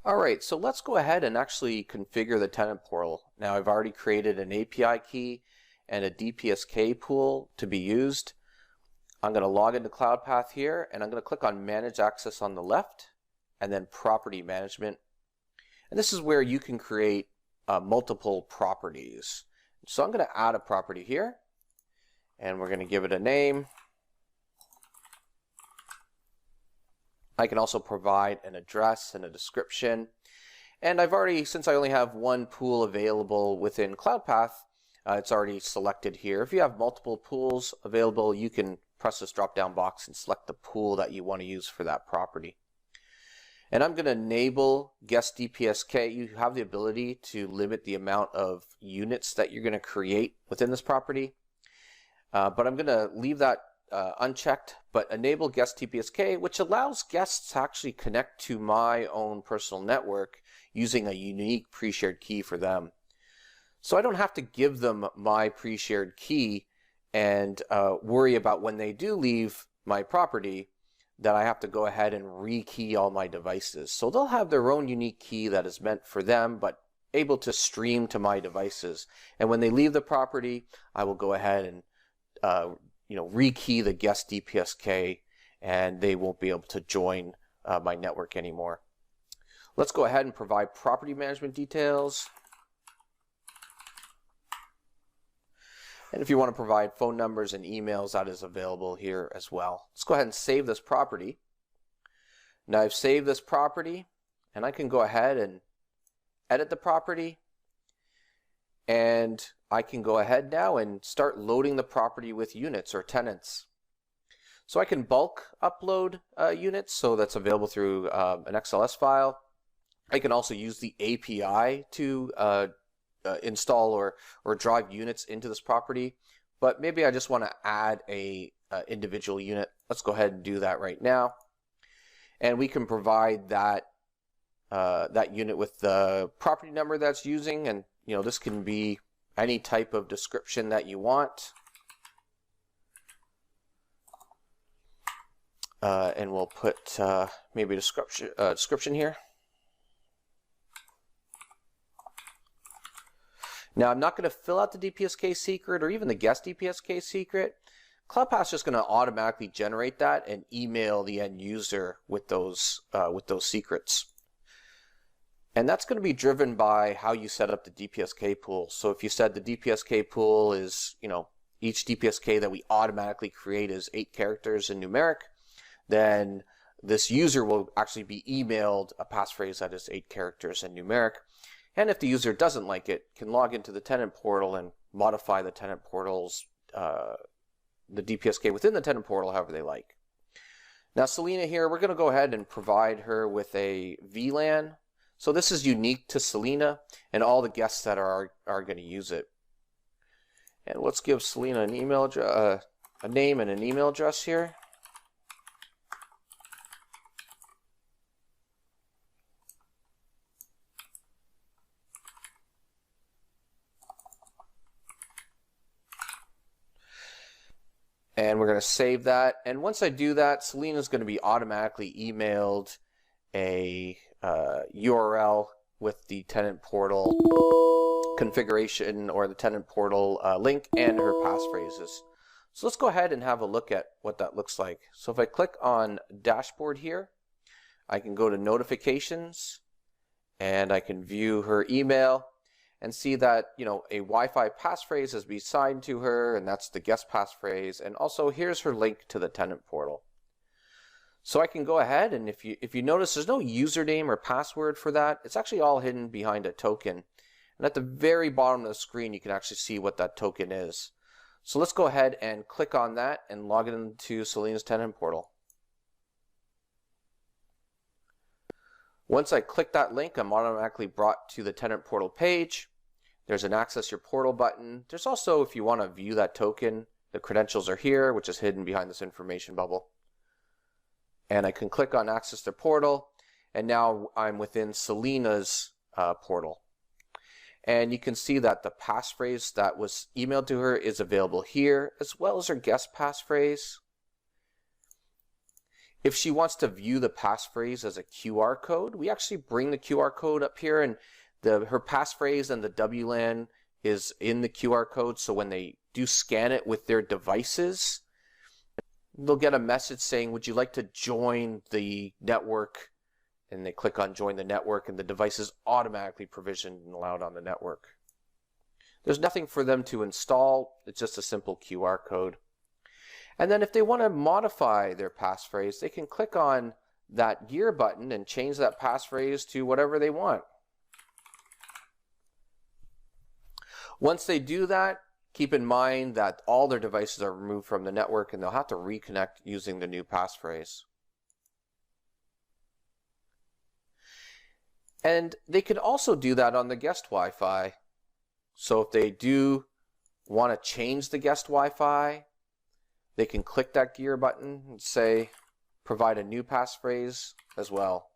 Alright, so let's go ahead and actually configure the tenant portal. Now I've already created an API key and a DPSK pool to be used. I'm going to log into Cloudpath here, and I'm going to click on Manage Access on the left, and then Property Management. And this is where you can create multiple properties. So I'm going to add a property here, and we're going to give it a name. I can also provide an address and a description. And I've already, since I only have one pool available within Cloudpath, it's already selected here. If you have multiple pools available, you can press this drop-down box and select the pool that you want to use for that property. And I'm going to enable guest DPSK. You have the ability to limit the amount of units that you're going to create within this property. But I'm going to leave that unchecked, but enable guest DPSK, which allows guests to actually connect to my own personal network using a unique pre-shared key for them. So I don't have to give them my pre-shared key and worry about when they do leave my property that I have to go ahead and rekey all my devices. So they'll have their own unique key that is meant for them, but able to stream to my devices. And when they leave the property, I will go ahead and rekey the guest DPSK, and they won't be able to join my network anymore. Let's go ahead and provide property management details. And if you want to provide phone numbers and emails, that is available here as well. Let's go ahead and save this property. Now I've saved this property, and I can go ahead and edit the property, and I can go ahead now and start loading the property with units or tenants. So I can bulk upload units, so that's available through an XLS file. I can also use the API to install or drive units into this property, but maybe I just want to add a individual unit. Let's go ahead and do that right now, and we can provide that unit with the property number that's using, and this can be any type of description that you want. And we'll put maybe a description here. Now I'm not going to fill out the DPSK secret or even the guest DPSK secret. Cloudpath's just going to automatically generate that and email the end user with those secrets. And that's going to be driven by how you set up the DPSK pool. So if you said the DPSK pool is, each DPSK that we automatically create is 8 characters in numeric, then this user will actually be emailed a passphrase that is 8 characters in numeric. And if the user doesn't like it, can log into the tenant portal and modify the tenant portal's, the DPSK within the tenant portal however they like. Now Selena here, we're going to go ahead and provide her with a VLAN. So this is unique to Selena and all the guests that are going to use it. And let's give Selena an email address, a name and an email address here. And we're going to save that. And once I do that, Selena's going to be automatically emailed a URL with the tenant portal configuration or the tenant portal link and her passphrases. So let's go ahead and have a look at what that looks like. So if I click on dashboard here, I can go to notifications and I can view her email and see that a Wi-Fi passphrase has been assigned to her, and that's the guest passphrase, and also here's her link to the tenant portal. So I can go ahead, and if you notice there's no username or password for that, it's actually all hidden behind a token. And at the very bottom of the screen you can actually see what that token is. So let's go ahead and click on that and log into Selena's tenant portal. Once I click that link, I'm automatically brought to the tenant portal page. There's an access your portal button. There's also, if you want to view that token, the credentials are here, which is hidden behind this information bubble. And I can click on access the portal, and now I'm within Selena's portal. And you can see that the passphrase that was emailed to her is available here, as well as her guest passphrase. If she wants to view the passphrase as a QR code, we actually bring the QR code up here, and her passphrase and the WLAN is in the QR code, so when they do scan it with their devices, they'll get a message saying, would you like to join the network? And they click on join the network, and the device is automatically provisioned and allowed on the network. There's nothing for them to install. It's just a simple QR code. And then if they want to modify their passphrase, they can click on that gear button and change that passphrase to whatever they want. Once they do that, keep in mind that all their devices are removed from the network, and they'll have to reconnect using the new passphrase. And they can also do that on the guest Wi-Fi. So if they do want to change the guest Wi-Fi, they can click that gear button and say, provide a new passphrase as well.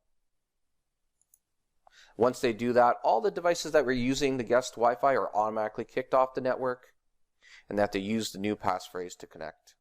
Once they do that, all the devices that were using the guest Wi-Fi are automatically kicked off the network, and they have to use the new passphrase to connect.